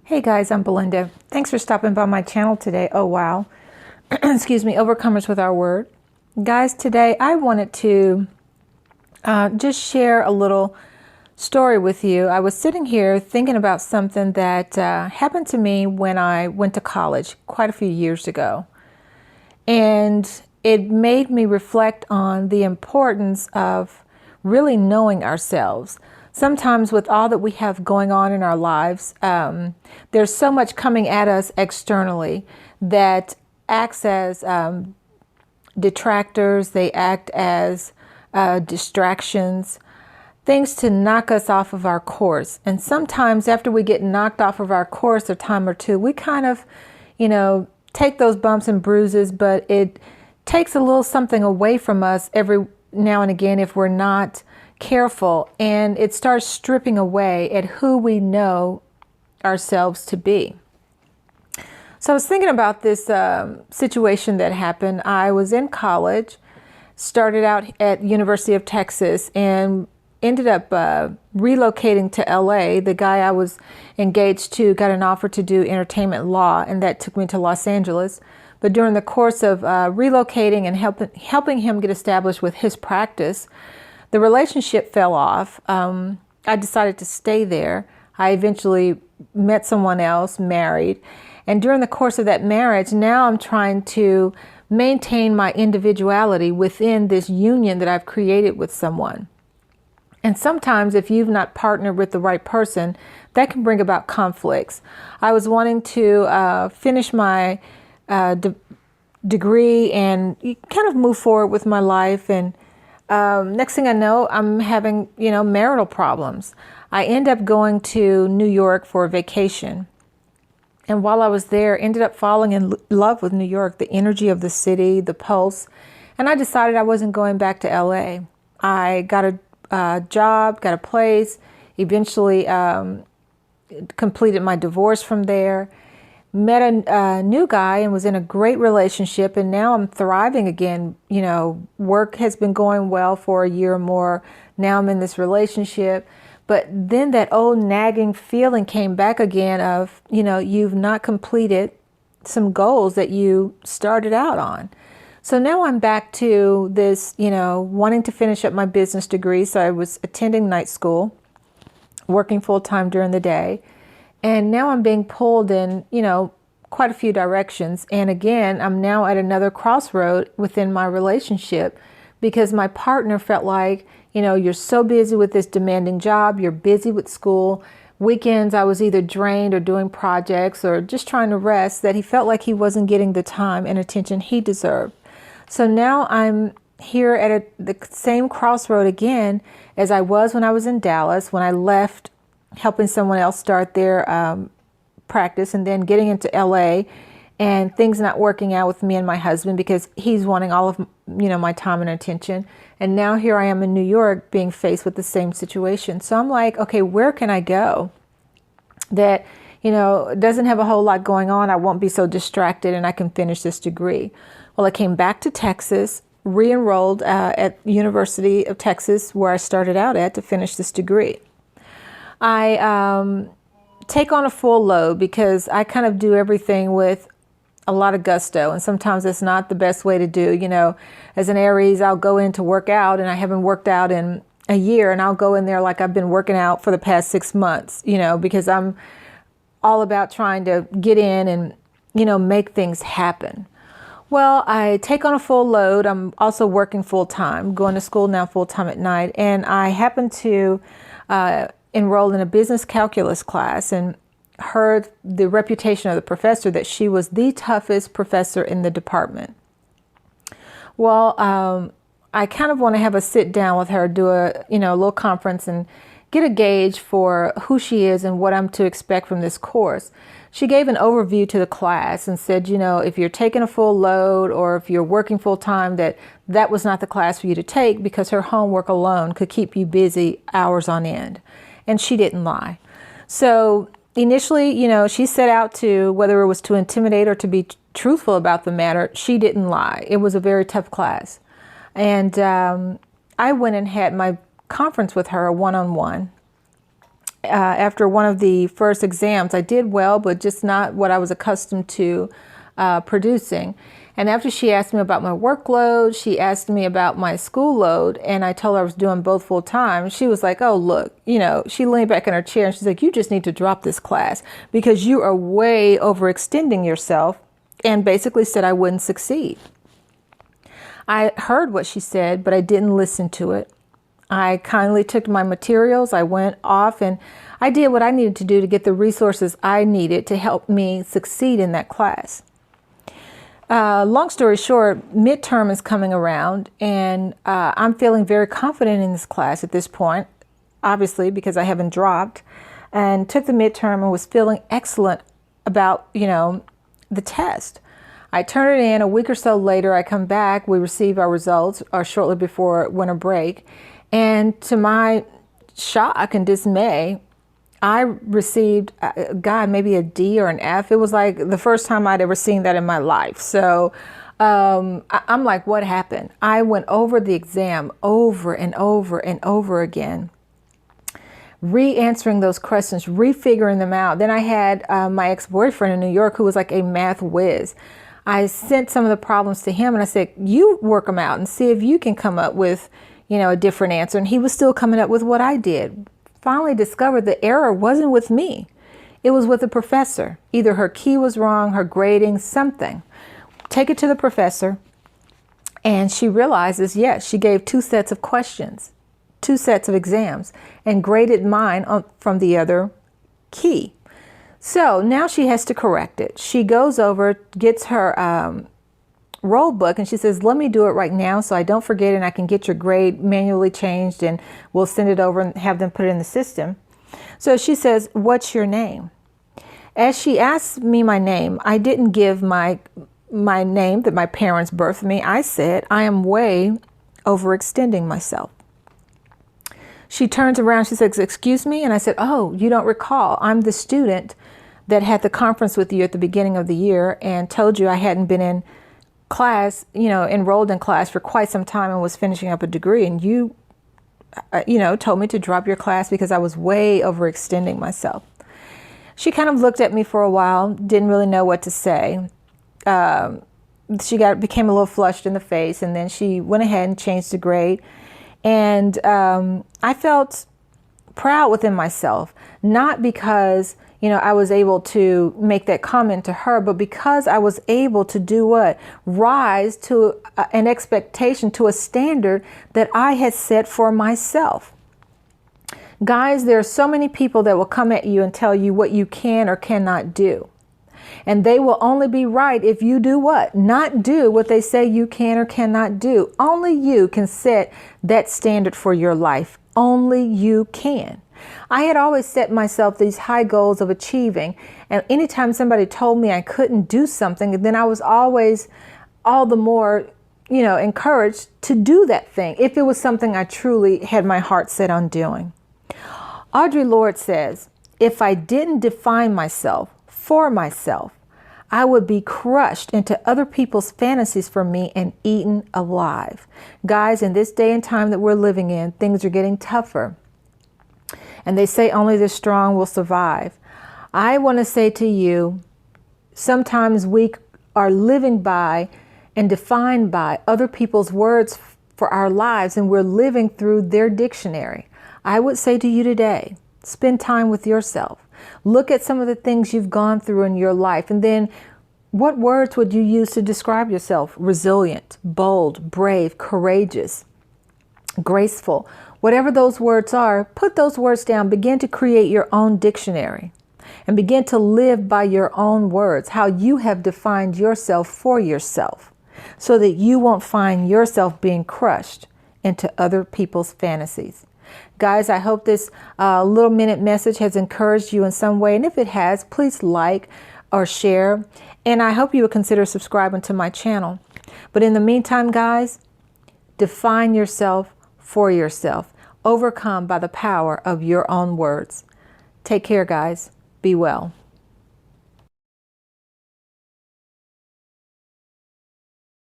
Hey guys, I'm Belinda. Thanks for stopping by my channel today. Oh wow. Excuse me, Overcomers with Our Word. Guys, today I wanted to just share a little story with you. I was sitting here thinking about something that happened to me when I went to college quite a few years ago. And it made me reflect on the importance of really knowing ourselves. Sometimes with all that we have going on in our lives, there's so much coming at us externally that acts as detractors. They act as distractions, things to knock us off of our course. And sometimes after we get knocked off of our course a time or two, we kind of, take those bumps and bruises, but it takes a little something away from us every now and again if we're not careful, and it starts stripping away at who we know ourselves to be. So I was thinking about this situation that happened. I was in college, started out at University of Texas, and ended up relocating to LA. The guy I was engaged to got an offer to do entertainment law, and that took me to Los Angeles. But during the course of relocating and helping him get established with his practice, the relationship fell off. I decided to stay there. I eventually met someone else, married. And during the course of that marriage, now I'm trying to maintain my individuality within this union that I've created with someone. And sometimes if you've not partnered with the right person, that can bring about conflicts. I was wanting to finish my degree and kind of move forward with my life, and next thing I know, I'm having, marital problems. I end up going to New York for a vacation. And while I was there, ended up falling in love with New York, the energy of the city, the pulse. And I decided I wasn't going back to LA. I got a job, got a place, eventually completed my divorce from there. Met a new guy and was in a great relationship, and now I'm thriving again. Work has been going well for a year or more. Now I'm in this relationship. But then that old nagging feeling came back again of, you've not completed some goals that you started out on. So now I'm back to this, wanting to finish up my business degree. So I was attending night school, working full time during the day. And now I'm being pulled in, quite a few directions. And again, I'm now at another crossroad within my relationship because my partner felt like, you're so busy with this demanding job, you're busy with school. Weekends, I was either drained or doing projects or just trying to rest, that he felt like he wasn't getting the time and attention he deserved. So now I'm here at the same crossroad again as I was when I was in Dallas, when I left helping someone else start their practice, and then getting into LA and things not working out with me and my husband because he's wanting all of my time and attention. And now here I am in New York being faced with the same situation. So I'm like, okay, where can I go that doesn't have a whole lot going on? I won't be so distracted and I can finish this degree. Well, I came back to Texas, re-enrolled at University of Texas where I started out at to finish this degree. I take on a full load because I kind of do everything with a lot of gusto, and sometimes it's not the best way to do. As an Aries, I'll go in to work out, and I haven't worked out in a year, and I'll go in there like I've been working out for the past 6 months, because I'm all about trying to get in and, make things happen. Well, I take on a full load. I'm also working full time, going to school now full time at night, and I happen to enrolled in a business calculus class and heard the reputation of the professor that she was the toughest professor in the department. Well, I kind of want to have a sit down with her, do a little conference and get a gauge for who she is and what I'm to expect from this course. She gave an overview to the class and said, if you're taking a full load or if you're working full time, that was not the class for you to take because her homework alone could keep you busy hours on end. And she didn't lie. So initially, she set out to, whether it was to intimidate or to be truthful about the matter, she didn't lie. It was a very tough class. And I went and had my conference with her, a one-on-one. after one of the first exams. I did well, but just not what I was accustomed to producing. And after she asked me about my workload, she asked me about my school load, and I told her I was doing both full time. She was like, oh, look, she leaned back in her chair and she's like, you just need to drop this class because you are way overextending yourself, and basically said I wouldn't succeed. I heard what she said, but I didn't listen to it. I kindly took my materials, I went off, and I did what I needed to do to get the resources I needed to help me succeed in that class. Long story short, midterm is coming around, and I'm feeling very confident in this class at this point, obviously because I haven't dropped, and took the midterm and was feeling excellent about, the test. I turn it in. A week or so later, I come back. We receive our results shortly before winter break. And to my shock and dismay, I received, maybe a D or an F. It was like the first time I'd ever seen that in my life. So I'm like, what happened? I went over the exam over and over and over again, re-answering those questions, refiguring them out. Then I had my ex-boyfriend in New York who was like a math whiz. I sent some of the problems to him and I said, you work them out and see if you can come up with, a different answer. And he was still coming up with what I did. Finally discovered the error wasn't with me. It was with the professor. Either her key was wrong, her grading, something. Take it to the professor. And she realizes, yes, she gave 2 sets of questions, 2 sets of exams, and graded mine from the other key. So now she has to correct it. She goes over, gets her roll book, and she says, let me do it right now so I don't forget and I can get your grade manually changed and we'll send it over and have them put it in the system. So she says, what's your name? As she asked me my name, I didn't give my name that my parents birthed me. I said, I am way overextending myself. She turns around, she says, excuse me? And I said, oh, you don't recall. I'm the student that had the conference with you at the beginning of the year and told you I hadn't been in class, enrolled in class for quite some time and was finishing up a degree. And you, told me to drop your class because I was way overextending myself. She kind of looked at me for a while, didn't really know what to say. She became a little flushed in the face, and then she went ahead and changed the grade. And I felt proud within myself, not because I was able to make that comment to her, but because I was able to do what? Rise to an expectation, to a standard that I had set for myself. Guys, there are so many people that will come at you and tell you what you can or cannot do. And they will only be right if you do what? Not do what they say you can or cannot do. Only you can set that standard for your life. Only you can. I had always set myself these high goals of achieving. And anytime somebody told me I couldn't do something, then I was always all the more, encouraged to do that thing if it was something I truly had my heart set on doing. Audre Lorde says, if I didn't define myself for myself, I would be crushed into other people's fantasies for me and eaten alive. Guys, in this day and time that we're living in, things are getting tougher. And they say only the strong will survive. I want to say to you, sometimes we are living by and defined by other people's words for our lives, and we're living through their dictionary. I would say to you today, spend time with yourself. Look at some of the things you've gone through in your life, and then what words would you use to describe yourself? Resilient, bold, brave, courageous, graceful. Whatever those words are, put those words down. Begin to create your own dictionary and begin to live by your own words, how you have defined yourself for yourself, so that you won't find yourself being crushed into other people's fantasies. Guys, I hope this little minute message has encouraged you in some way. And if it has, please like or share. And I hope you will consider subscribing to my channel. But in the meantime, guys, define yourself for yourself. Overcome by the power of your own words. Take care, guys. Be well.